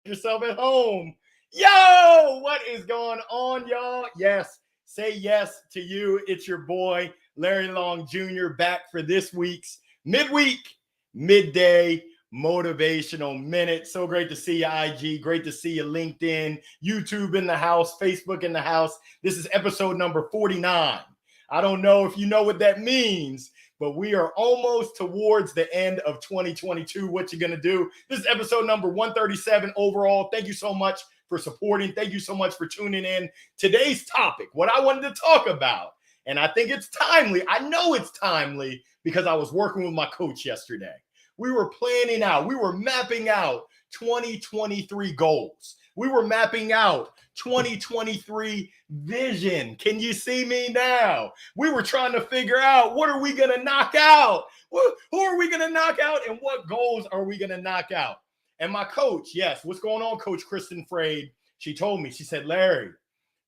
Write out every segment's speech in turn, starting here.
yourself at home. Yo, what is going on, y'all? Yes, say yes to you. It's your boy, Larry Long Jr., back for this week's Midweek, Midday Motivational Minute. So great to see you, IG. Great to see you, LinkedIn, YouTube in the house, Facebook in the house. This is episode number 49. I don't know if you know what that means, but we are almost towards the end of 2022. What you going to do? This is episode number 137 overall. Thank you so much for supporting. Thank you so much for tuning in. Today's topic, what I wanted to talk about, and I think it's timely. I know it's timely because I was working with my coach yesterday. We were planning out, we were mapping out 2023 goals. We were mapping out 2023 vision. Can you see me now? We were trying to figure out, what are we going to knock out? Who are we going to knock out, and what goals are we going to knock out? And my coach, yes, what's going on, Coach Kristen Frade? She told me, she said, Larry,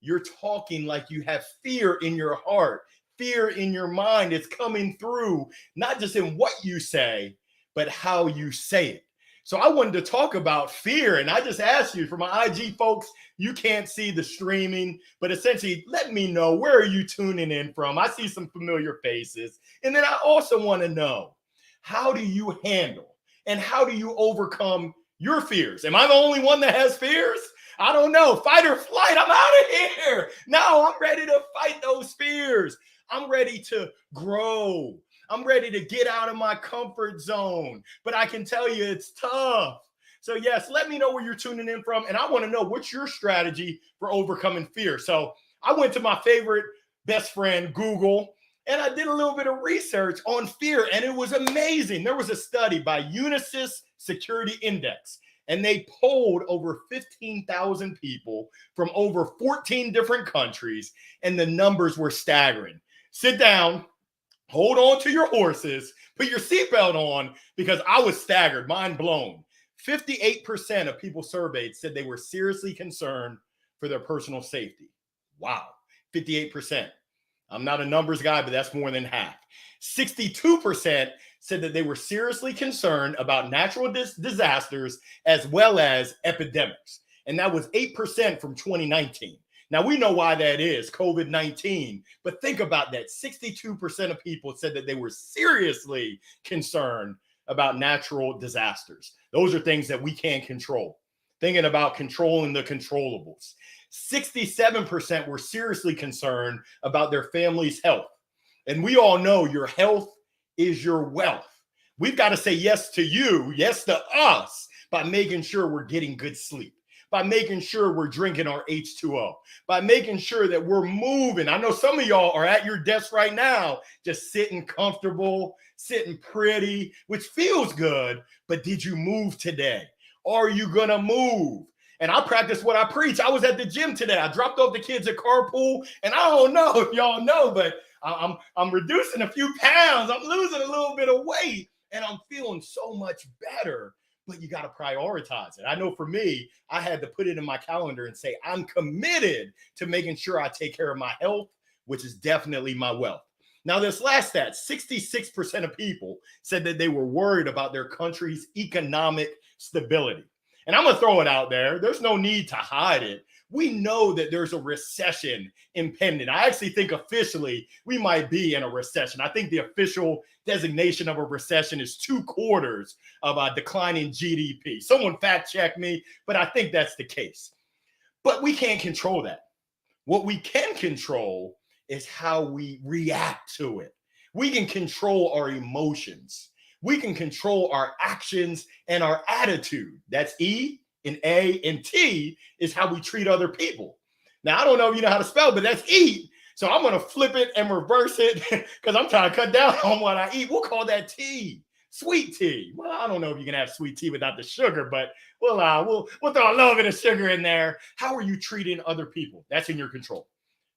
you're talking like you have fear in your heart, fear in your mind. It's coming through, not just in what you say, but how you say it. So I wanted to talk about fear, and I just asked you, for my IG folks, you can't see the streaming, but essentially let me know, where are you tuning in from? I see some familiar faces. And then I also want to know, how do you handle and how do you overcome your fears? Am I the only one that has fears? I don't know. Fight or flight, I'm out of here. No, I'm ready to fight those fears. I'm ready to grow. I'm ready to get out of my comfort zone, but I can tell you it's tough. So yes, let me know where you're tuning in from, and I want to know, what's your strategy for overcoming fear? So I went to my favorite best friend, Google, and I did a little bit of research on fear, and it was amazing. There was a study by Unisys Security Index, and they polled over 15,000 people from over 14 different countries, and the numbers were staggering. Sit down. Hold on to your horses, put your seatbelt on, because I was staggered, mind blown. 58% of people surveyed said they were seriously concerned for their personal safety. Wow, 58%. I'm not a numbers guy, but that's more than half. 62% said that they were seriously concerned about natural disasters as well as epidemics. And that was 8% from 2019. Now, we know why that is, COVID-19, but think about that. 62% of people said that they were seriously concerned about natural disasters. Those are things that we can't control. Thinking about controlling the controllables. 67% were seriously concerned about their family's health. And we all know your health is your wealth. We've got to say yes to you, yes to us, by making sure we're getting good sleep, by making sure we're drinking our H2O, by making sure that we're moving. I know some of y'all are at your desk right now, just sitting comfortable, sitting pretty, which feels good, but did you move today? Are you gonna move? And I practice what I preach. I was at the gym today. I dropped off the kids at carpool, and I don't know if y'all know, but I'm reducing a few pounds. I'm losing a little bit of weight, and I'm feeling so much better. But you got to prioritize it. I know for me, I had to put it in my calendar and say, I'm committed to making sure I take care of my health, which is definitely my wealth. Now, this last stat, 66% of people said that they were worried about their country's economic stability. And I'm going to throw it out there. There's no need to hide it. We know that there's a recession impending. I actually think officially we might be in a recession. I think the official designation of a recession is 2 quarters of a declining GDP. Someone fact check me, but I think that's the case. But we can't control that. What we can control is how we react to it. We can control our emotions. We can control our actions and our attitude. That's E. And A and T is how we treat other people. Now, I don't know if you know how to spell, but that's eat. So I'm going to flip it and reverse it because I'm trying to cut down on what I eat. We'll call that tea, sweet tea. Well, I don't know if you can have sweet tea without the sugar, but we'll throw a little bit of sugar in there. How are you treating other people? That's in your control.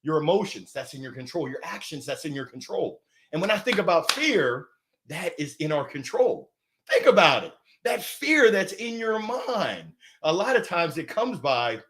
Your emotions, that's in your control. Your actions, that's in your control. And when I think about fear, that is in our control. Think about it. That fear that's in your mind. A lot of times it comes by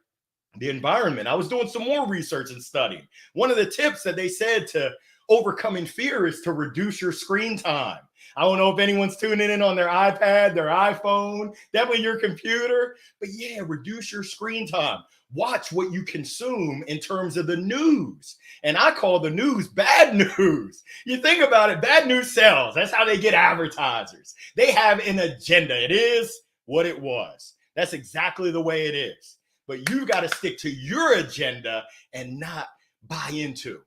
the environment. I was doing some more research and studying. One of the tips that they said to overcoming fear is to reduce your screen time. I don't know if anyone's tuning in on their iPad, their iPhone, definitely your computer. But yeah, reduce your screen time. Watch what you consume in terms of the news. And I call the news bad news. You think about it, bad news sells. That's how they get advertisers. They have an agenda. It is what it was. That's exactly the way it is. But you've got to stick to your agenda and not buy into.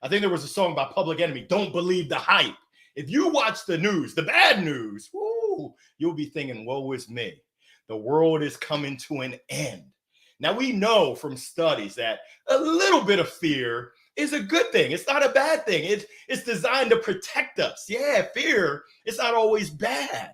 I think there was a song by Public Enemy, Don't Believe the Hype. If you watch the news, the bad news, you'll be thinking, woe is me. The world is coming to an end. Now, we know from studies that a little bit of fear is a good thing. It's not a bad thing. It's designed to protect us. Yeah, fear, it's not always bad.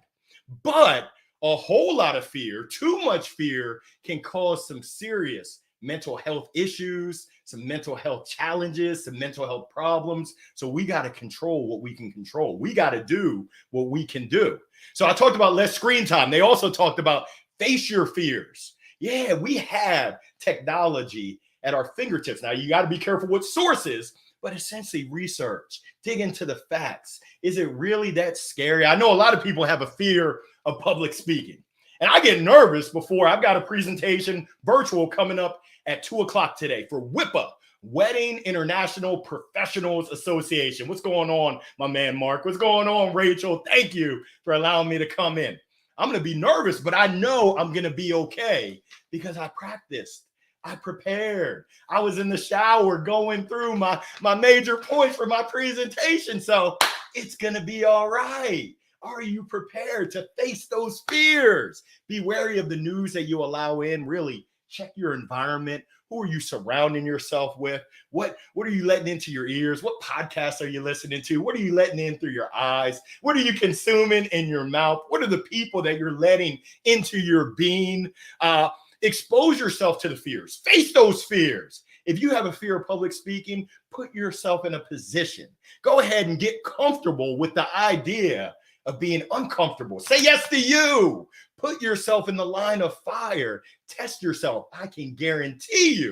But a whole lot of fear, too much fear, can cause some serious mental health issues, some mental health challenges, some mental health problems. So we got to control what we can control. We got to do what we can do. So I talked about less screen time. They also talked about face your fears. Yeah, we have technology at our fingertips. Now, you got to be careful with sources, but essentially research, dig into the facts. Is it really that scary? I know a lot of people have a fear of public speaking. And I get nervous before. I've got a presentation virtual coming up at 2:00 today for WIPA, Wedding International Professionals Association. What's going on, my man, Mark? What's going on, Rachel? Thank you for allowing me to come in. I'm going to be nervous, but I know I'm going to be okay because I practiced. I prepared. I was in the shower going through my major points for my presentation. So it's going to be all right. Are you prepared to face those fears? Be wary of the news that you allow in. Really check your environment. Who are you surrounding yourself with? What are you letting into your ears? What podcasts are you listening to? What are you letting in through your eyes? What are you consuming in your mouth? What are the people that you're letting into your being? Expose yourself to the fears. Face those fears. If you have a fear of public speaking, put yourself in a position. Go ahead and get comfortable with the idea of being uncomfortable. Say yes to you. Put yourself in the line of fire. Test yourself. I can guarantee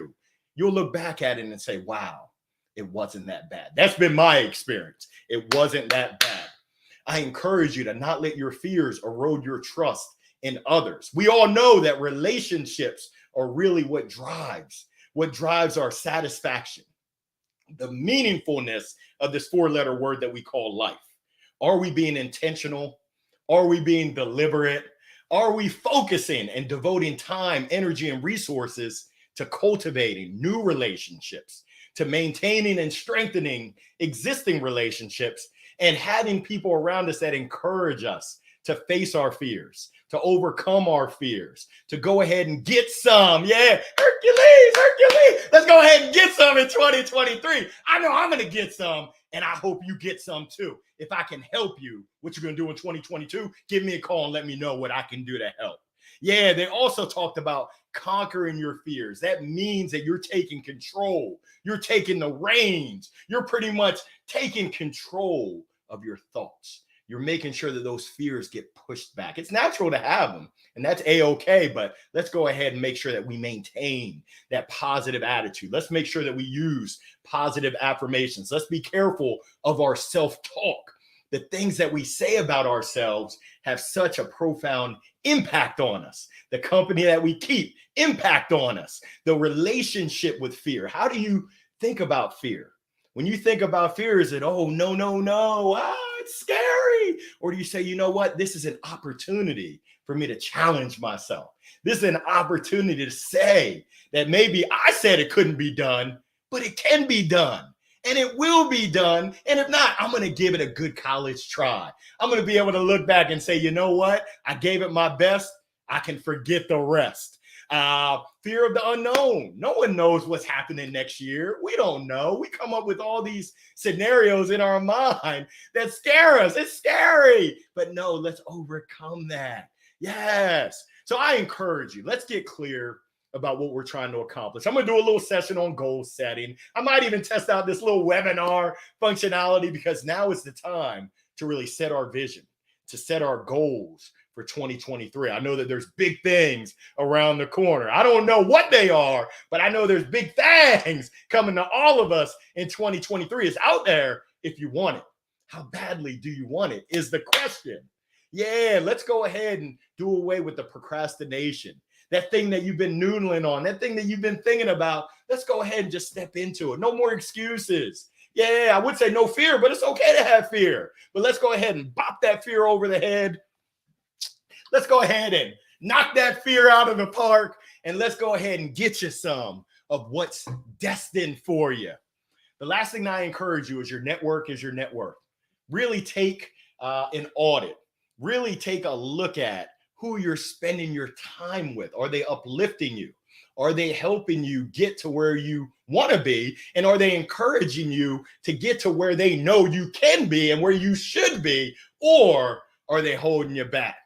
you'll look back at it and say, wow, it wasn't that bad. That's been my experience. It wasn't that bad. I encourage you to not let your fears erode your trust in others. We all know that relationships are really what drives our satisfaction, the meaningfulness of this 4-letter word that we call life. Are we being intentional? Are we being deliberate? Are we focusing and devoting time, energy, and resources to cultivating new relationships, to maintaining and strengthening existing relationships, and having people around us that encourage us to face our fears, to overcome our fears, to go ahead and get some? Yeah, Hercules. Let's go ahead and get some in 2023. I know I'm going to get some, and I hope you get some too. If I can help you, what you're going to do in 2022, give me a call and let me know what I can do to help. Yeah, they also talked about conquering your fears. That means that you're taking control. You're taking the reins. You're pretty much taking control of your thoughts. You're making sure that those fears get pushed back. It's natural to have them, and that's A-okay, but let's go ahead and make sure that we maintain that positive attitude. Let's make sure that we use positive affirmations. Let's be careful of our self-talk. The things that we say about ourselves have such a profound impact on us. The company that we keep, impact on us. The relationship with fear. How do you think about fear? When you think about fear, is it, oh, no, it's scary? Or do you say, you know what? This is an opportunity for me to challenge myself. This is an opportunity to say that maybe I said it couldn't be done, but it can be done. And it will be done. And if not, I'm going to give it a good college try. I'm going to be able to look back and say, you know what? I gave it my best. I can forget the rest. Fear of the unknown. No one knows what's happening next year. We don't know. We come up with all these scenarios in our mind that scare us. It's scary. But no, let's overcome that. Yes. So I encourage you, let's get clear about what we're trying to accomplish. I'm going to do a little session on goal setting. I might even test out this little webinar functionality, because now is the time to really set our vision, to set our goals for 2023. I know that there's big things around the corner. I don't know what they are, but I know there's big things coming to all of us in 2023. It's out there if you want it. How badly do you want it is the question. Yeah, let's go ahead and do away with the procrastination. That thing that you've been noodling on, that thing that you've been thinking about, let's go ahead and just step into it. No more excuses. Yeah, I would say no fear, but it's okay to have fear. But let's go ahead and bop that fear over the head. Let's go ahead and knock that fear out of the park. And let's go ahead and get you some of what's destined for you. The last thing I encourage you is your network is your net worth. Really take an audit. Really take a look at who you're spending your time with. Are they uplifting you? Are they helping you get to where you want to be? And are they encouraging you to get to where they know you can be and where you should be? Or are they holding you back?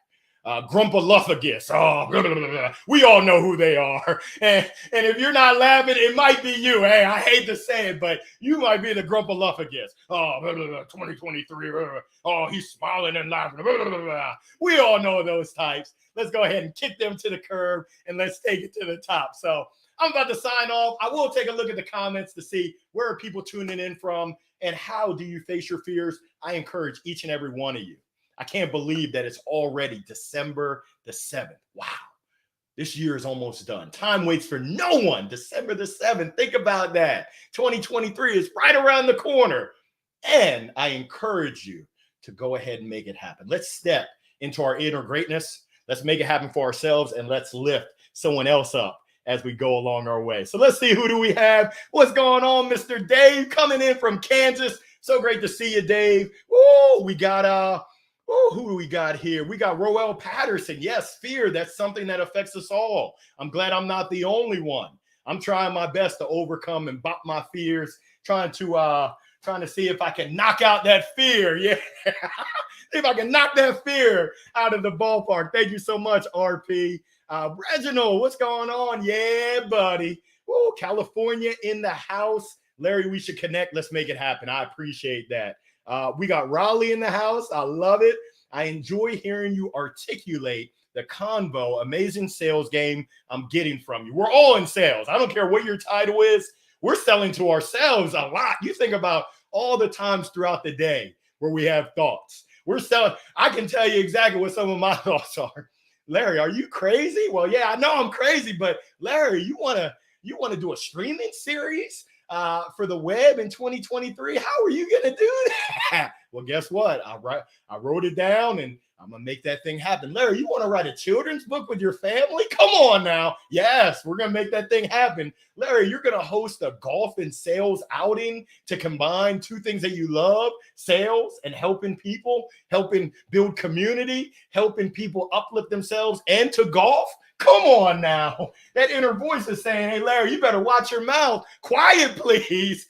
Grumpaluffagus. Oh, blah, blah, blah, blah. We all know who they are. And if you're not laughing, it might be you. Hey, I hate to say it, but you might be the Grumpaluffagus. Oh, blah, blah, blah, 2023. Blah, blah. Oh, he's smiling and laughing. Blah, blah, blah, blah. We all know those types. Let's go ahead and kick them to the curb and let's take it to the top. So I'm about to sign off. I will take a look at the comments to see where are people tuning in from and how do you face your fears. I encourage each and every one of you. I can't believe that it's already December the 7th. Wow. This year is almost done. Time waits for no one. December the 7th. Think about that. 2023 is right around the corner. And I encourage you to go ahead and make it happen. Let's step into our inner greatness. Let's make it happen for ourselves and let's lift someone else up as we go along our way. So let's see, who do we have? What's going on, Mr. Dave, coming in from Kansas. So great to see you, Dave. Oh, we got who do we got here? We got Roel Patterson. Yes, fear. That's something that affects us all. I'm glad I'm not the only one. I'm trying my best to overcome and bop my fears, trying to see if I can knock out that fear. Yeah. If I can knock that fear out of the ballpark. Thank you so much, RP. Reginald, what's going on? Yeah, buddy. Woo, California in the house. Larry, we should connect. Let's make it happen. I appreciate that. We got Raleigh in the house. I love it. I enjoy hearing you articulate the convo, amazing sales game I'm getting from you. We're all in sales. I don't care what your title is. We're selling to ourselves a lot. You think about all the times throughout the day where we have thoughts. We're selling. I can tell you exactly what some of my thoughts are. Larry, are you crazy? Well, yeah, I know I'm crazy, but Larry, you want to do a streaming series for the web in 2023? How are you going to do that? Well, guess what? I wrote it down and I'm going to make that thing happen. Larry, you want to write a children's book with your family? Come on now. Yes, we're going to make that thing happen. Larry, you're going to host a golf and sales outing to combine two things that you love, sales and helping people, helping build community, helping people uplift themselves and to golf. Come on now. That inner voice is saying, hey, Larry, you better watch your mouth. Quiet, please.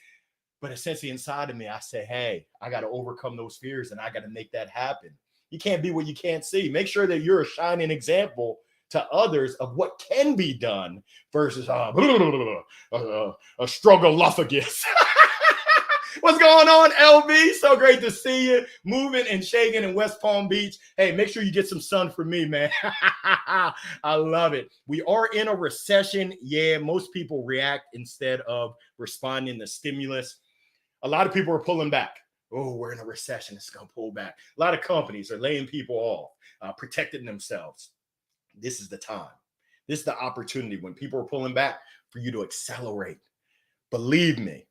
But essentially inside of me, I say, hey, I got to overcome those fears and I got to make that happen. You can't be what you can't see. Make sure that you're a shining example to others of what can be done versus a struggle-luffagus. What's going on, LB? So great to see you moving and shaking in West Palm Beach. Hey, make sure you get some sun for me, man. I love it. We are in a recession. Yeah, most people react instead of responding to stimulus. A lot of people are pulling back. Oh, we're in a recession. It's going to pull back. A lot of companies are laying people off, protecting themselves. This is the time. This is the opportunity when people are pulling back for you to accelerate. Believe me,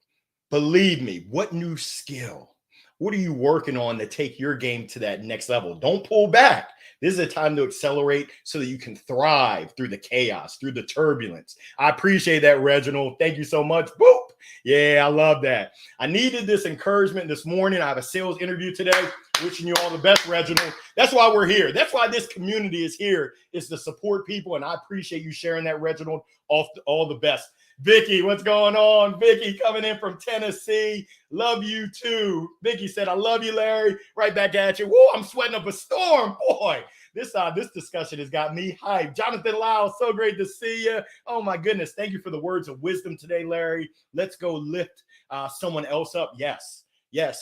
what new skill? What are you working on to take your game to that next level? Don't pull back. This is a time to accelerate so that you can thrive through the chaos, through the turbulence. I appreciate that, Reginald. Thank you so much. Boop. Yeah, I love that. I needed this encouragement this morning. I have a sales interview today. Wishing you all the best, Reginald. That's why we're here. That's why this community is here, is to support people. And I appreciate you sharing that, Reginald. All the best. Vicky, what's going on? Vicky coming in from Tennessee. Love you too. Vicky said, I love you, Larry. Right back at you. Whoa, I'm sweating up a storm. Boy, this discussion has got me hyped. Jonathan Lau, so great to see you. Oh my goodness. Thank you for the words of wisdom today, Larry. Let's go lift someone else up. Yes.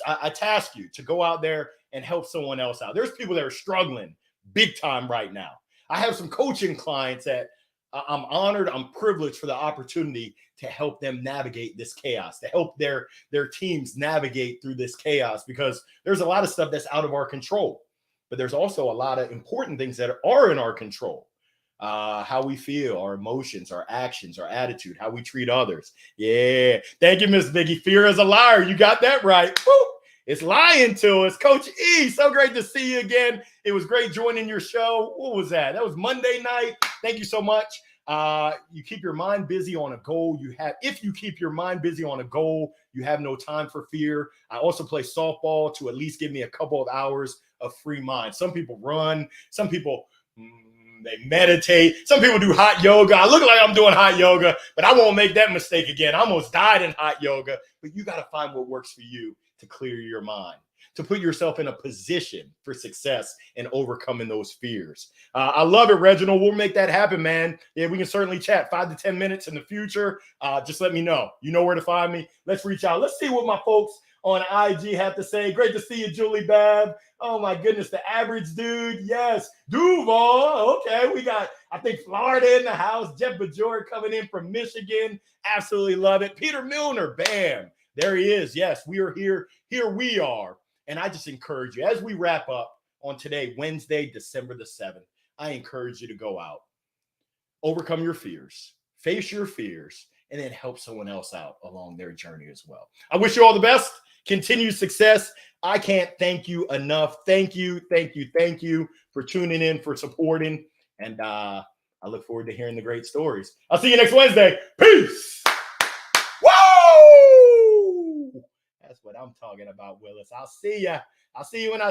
I task you to go out there and help someone else out. There's people that are struggling big time right now. I have some coaching clients that I'm honored, I'm privileged for the opportunity to help them navigate this chaos, to help their teams navigate through this chaos, because there's a lot of stuff that's out of our control, but there's also a lot of important things that are in our control. How we feel, our emotions, our actions, our attitude, how we treat others. Yeah. Thank you, Miss Vicky. Fear is a liar. You got that right. Woo! It's lying to us. Coach E, so great to see you again. It was great joining your show. What was that? That was Monday night. Thank you so much. You keep your mind busy on a goal. If you keep your mind busy on a goal, you have no time for fear. I also play softball to at least give me a couple of hours of free mind. Some people run. Some people they meditate. Some people do hot yoga. I look like I'm doing hot yoga, but I won't make that mistake again. I almost died in hot yoga. But you got to find what works for you to clear your mind, to put yourself in a position for success and overcoming those fears. I love it, Reginald. We'll make that happen, man. Yeah, we can certainly chat 5 to 10 minutes in the future. Just let me know. You know where to find me. Let's reach out. Let's see what my folks on IG have to say. Great to see you, Julie Babb. Oh, my goodness. The average dude. Yes. Duval. Okay. We got, I think, Florida in the house. Jeff Bajor coming in from Michigan. Absolutely love it. Peter Milner. Bam. There he is. Yes, we are here. Here we are. And I just encourage you, as we wrap up on today, Wednesday, December the 7th, I encourage you to go out, overcome your fears, face your fears, and then help someone else out along their journey as well. I wish you all the best. Continued success. I can't thank you enough. Thank you, thank you, thank you for tuning in, for supporting. And I look forward to hearing the great stories. I'll see you next Wednesday. Peace. Woo! That's what I'm talking about, Willis. I'll see you when I